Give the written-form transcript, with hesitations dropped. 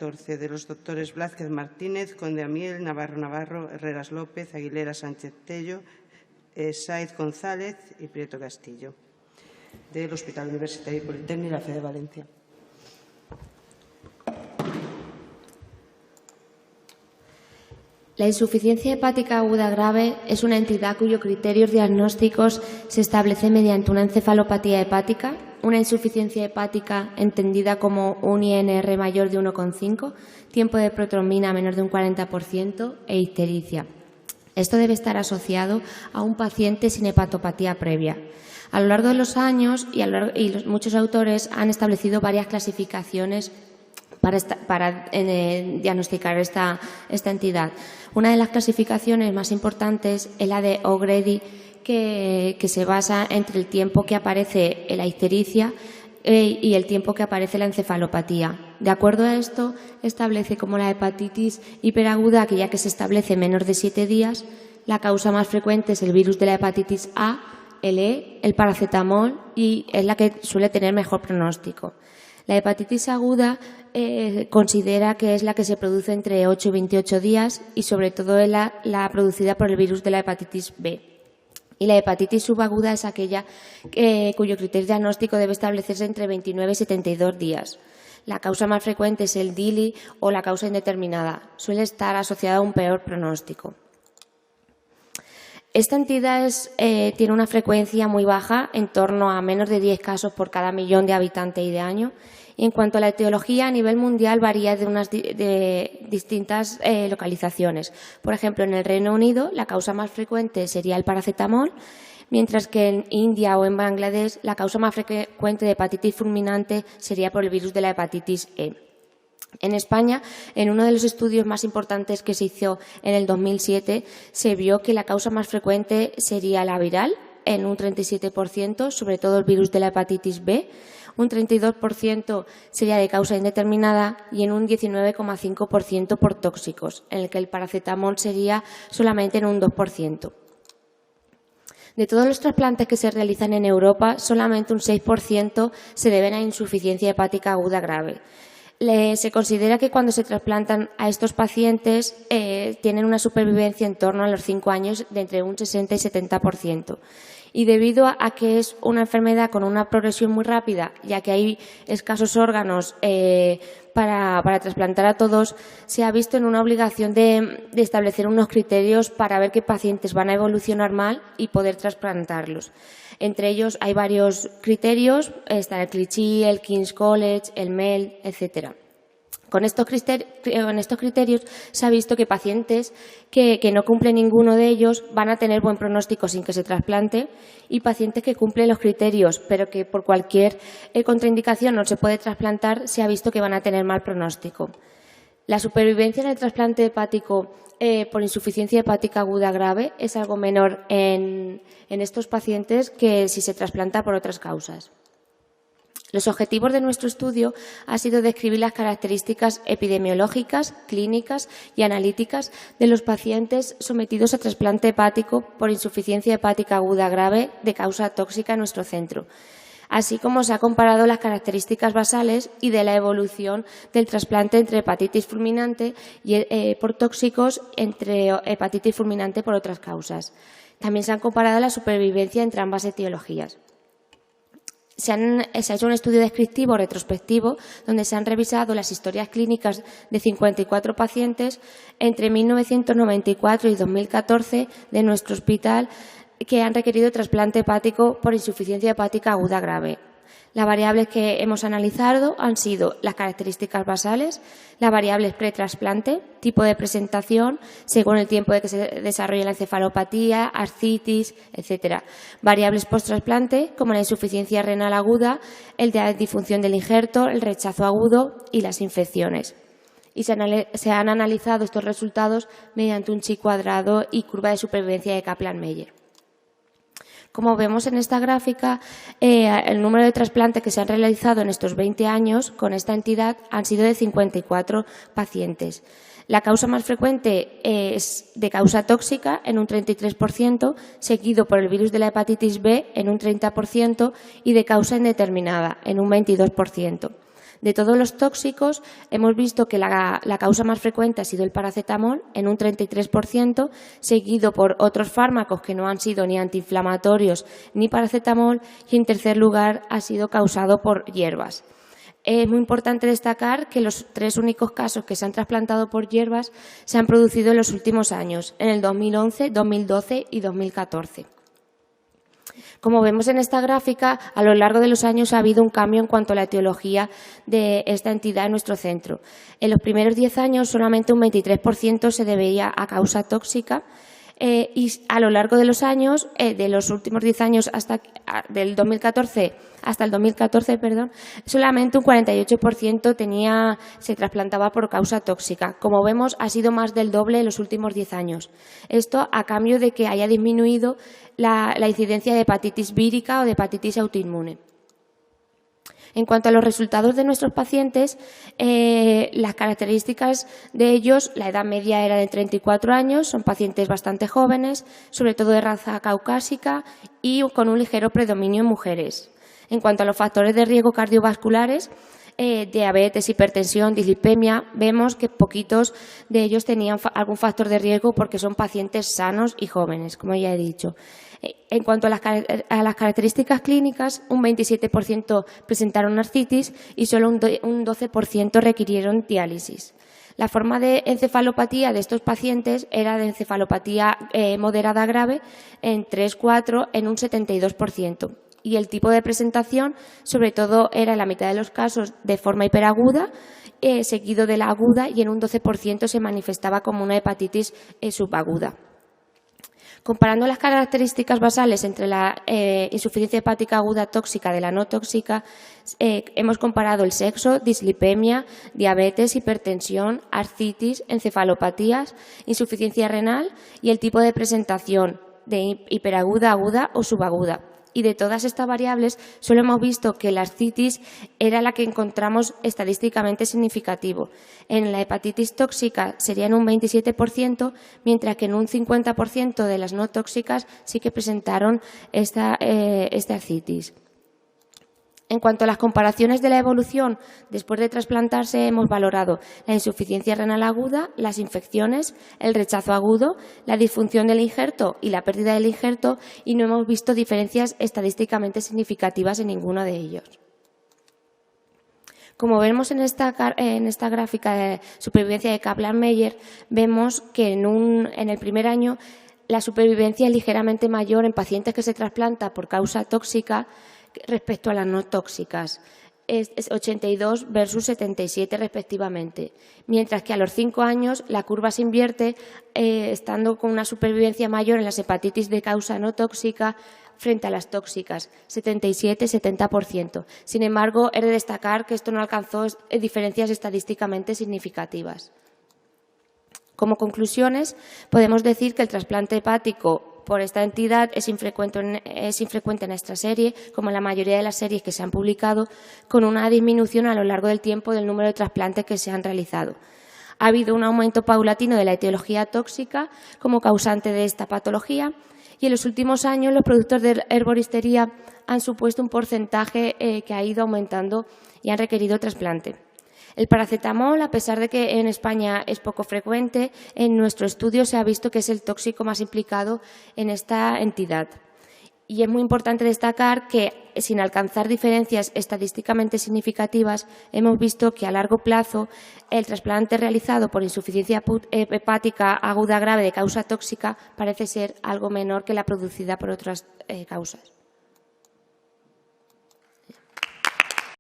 14, de los doctores Blázquez Martínez, Conde Amiel, Navarro, Herreras López, Aguilera Sánchez Tello, Saiz González y Prieto Castillo, del Hospital Universitario y Politécnico y la FE de Valencia. La insuficiencia hepática aguda grave es una entidad cuyos criterios diagnósticos se establecen mediante una encefalopatía hepática, una insuficiencia hepática entendida como un INR mayor de 1,5, tiempo de protrombina menor de un 40% e ictericia. Esto debe estar asociado a un paciente sin hepatopatía previa. A lo largo de los años muchos autores han establecido varias clasificaciones para diagnosticar esta entidad. Una de las clasificaciones más importantes es la de O'Grady, que se basa entre el tiempo que aparece la ictericia y el tiempo que aparece la encefalopatía. De acuerdo a esto, establece como la hepatitis hiperaguda, aquella que se establece en menos de 7 días, la causa más frecuente es el virus de la hepatitis A, el E, el paracetamol, y es la que suele tener mejor pronóstico. La hepatitis aguda considera que es la que se produce entre 8 y 28 días y sobre todo es la producida por el virus de la hepatitis B. Y la hepatitis subaguda es aquella cuyo criterio diagnóstico debe establecerse entre 29 y 72 días. La causa más frecuente es el DILI o la causa indeterminada. Suele estar asociada a un peor pronóstico. Esta entidad tiene una frecuencia muy baja, en torno a menos de 10 casos por cada millón de habitantes y de año. Y en cuanto a la etiología, a nivel mundial varía de distintas localizaciones. Por ejemplo, en el Reino Unido la causa más frecuente sería el paracetamol, mientras que en India o en Bangladesh la causa más frecuente de hepatitis fulminante sería por el virus de la hepatitis E. En España, en uno de los estudios más importantes que se hizo en el 2007, se vio que la causa más frecuente sería la viral, en un 37%, sobre todo el virus de la hepatitis B, un 32% sería de causa indeterminada y en un 19,5% por tóxicos, en el que el paracetamol sería solamente en un 2%. De todos los trasplantes que se realizan en Europa, solamente un 6% se deben a insuficiencia hepática aguda grave. Se considera que cuando se trasplantan a estos pacientes tienen una supervivencia en torno a los 5 años de entre un 60 y 70%. Y debido a que es una enfermedad con una progresión muy rápida, ya que hay escasos órganos para trasplantar a todos, se ha visto en una obligación de establecer unos criterios para ver qué pacientes van a evolucionar mal y poder trasplantarlos. Entre ellos hay varios criterios, está el CLICHI, el King's College, el MEL, etcétera. Con estos criterios se ha visto que pacientes que no cumplen ninguno de ellos van a tener buen pronóstico sin que se trasplante y pacientes que cumplen los criterios pero que por cualquier contraindicación no se puede trasplantar, se ha visto que van a tener mal pronóstico. La supervivencia en el trasplante hepático por insuficiencia hepática aguda grave es algo menor en estos pacientes que si se trasplanta por otras causas. Los objetivos de nuestro estudio ha sido describir las características epidemiológicas, clínicas y analíticas de los pacientes sometidos a trasplante hepático por insuficiencia hepática aguda grave de causa tóxica en nuestro centro, así como se ha comparado las características basales y de la evolución del trasplante entre hepatitis fulminante y por tóxicos entre hepatitis fulminante por otras causas. También se han comparado la supervivencia entre ambas etiologías. Se ha hecho un estudio descriptivo retrospectivo donde se han revisado las historias clínicas de 54 pacientes entre 1994 y 2014 de nuestro hospital que han requerido trasplante hepático por insuficiencia hepática aguda grave. Las variables que hemos analizado han sido las características basales, las variables pretrasplante, tipo de presentación, según el tiempo de que se desarrolla la encefalopatía, ascitis, etc. Variables posttrasplante, como la insuficiencia renal aguda, el de la disfunción del injerto, el rechazo agudo y las infecciones. Y se han analizado estos resultados mediante un chi cuadrado y curva de supervivencia de Kaplan-Meier. Como vemos en esta gráfica, el número de trasplantes que se han realizado en estos 20 años con esta entidad han sido de 54 pacientes. La causa más frecuente es de causa tóxica en un 33%, seguido por el virus de la hepatitis B en un 30% y de causa indeterminada en un 22%. De todos los tóxicos, hemos visto que la causa más frecuente ha sido el paracetamol, en un 33%, seguido por otros fármacos que no han sido ni antiinflamatorios ni paracetamol, y en tercer lugar ha sido causado por hierbas. Es muy importante destacar que los 3 únicos casos que se han trasplantado por hierbas se han producido en los últimos años, en el 2011, 2012 y 2014. Como vemos en esta gráfica, a lo largo de los años ha habido un cambio en cuanto a la etiología de esta entidad en nuestro centro. En los primeros 10 años solamente un 23% se debía a causa tóxica, y a lo largo de los años, de los últimos 10 años del 2014 hasta el 2014, solamente un 48% se trasplantaba por causa tóxica. Como vemos, ha sido más del doble en los últimos 10 años. Esto a cambio de que haya disminuido la incidencia de hepatitis vírica o de hepatitis autoinmune. En cuanto a los resultados de nuestros pacientes, las características de ellos, la edad media era de 34 años, son pacientes bastante jóvenes, sobre todo de raza caucásica y con un ligero predominio en mujeres. En cuanto a los factores de riesgo cardiovasculares, diabetes, hipertensión, dislipemia, vemos que poquitos de ellos tenían algún factor de riesgo porque son pacientes sanos y jóvenes, como ya he dicho. En cuanto a las características clínicas, un 27% presentaron artritis y solo un 12% requirieron diálisis. La forma de encefalopatía de estos pacientes era de encefalopatía moderada grave en 3-4 en un 72%. Y el tipo de presentación, sobre todo, era en la mitad de los casos de forma hiperaguda, seguido de la aguda, y en un 12% se manifestaba como una hepatitis subaguda. Comparando las características basales entre la insuficiencia hepática aguda tóxica de la no tóxica, hemos comparado el sexo, dislipemia, diabetes, hipertensión, artritis, encefalopatías, insuficiencia renal y el tipo de presentación de hiperaguda, aguda o subaguda. Y de todas estas variables, solo hemos visto que la artritis era la que encontramos estadísticamente significativo. En la hepatitis tóxica sería en un 27%, mientras que en un 50% de las no tóxicas sí que presentaron esta artritis. En cuanto a las comparaciones de la evolución, después de trasplantarse hemos valorado la insuficiencia renal aguda, las infecciones, el rechazo agudo, la disfunción del injerto y la pérdida del injerto, y no hemos visto diferencias estadísticamente significativas en ninguno de ellos. Como vemos en esta gráfica de supervivencia de Kaplan-Meier, vemos que en el primer año la supervivencia es ligeramente mayor en pacientes que se trasplantan por causa tóxica respecto a las no tóxicas, es 82 versus 77 respectivamente, mientras que a los 5 años la curva se invierte, estando con una supervivencia mayor en las hepatitis de causa no tóxica frente a las tóxicas, 77-70%. Sin embargo, he de destacar que esto no alcanzó diferencias estadísticamente significativas. Como conclusiones, podemos decir que el trasplante hepático por esta entidad es infrecuente en nuestra serie, como en la mayoría de las series que se han publicado, con una disminución a lo largo del tiempo del número de trasplantes que se han realizado. Ha habido un aumento paulatino de la etiología tóxica como causante de esta patología, y en los últimos años los productos de herboristería han supuesto un porcentaje que ha ido aumentando y han requerido trasplante. El paracetamol, a pesar de que en España es poco frecuente, en nuestro estudio se ha visto que es el tóxico más implicado en esta entidad. Y es muy importante destacar que, sin alcanzar diferencias estadísticamente significativas, hemos visto que a largo plazo el trasplante realizado por insuficiencia hepática aguda grave de causa tóxica parece ser algo menor que la producida por otras causas.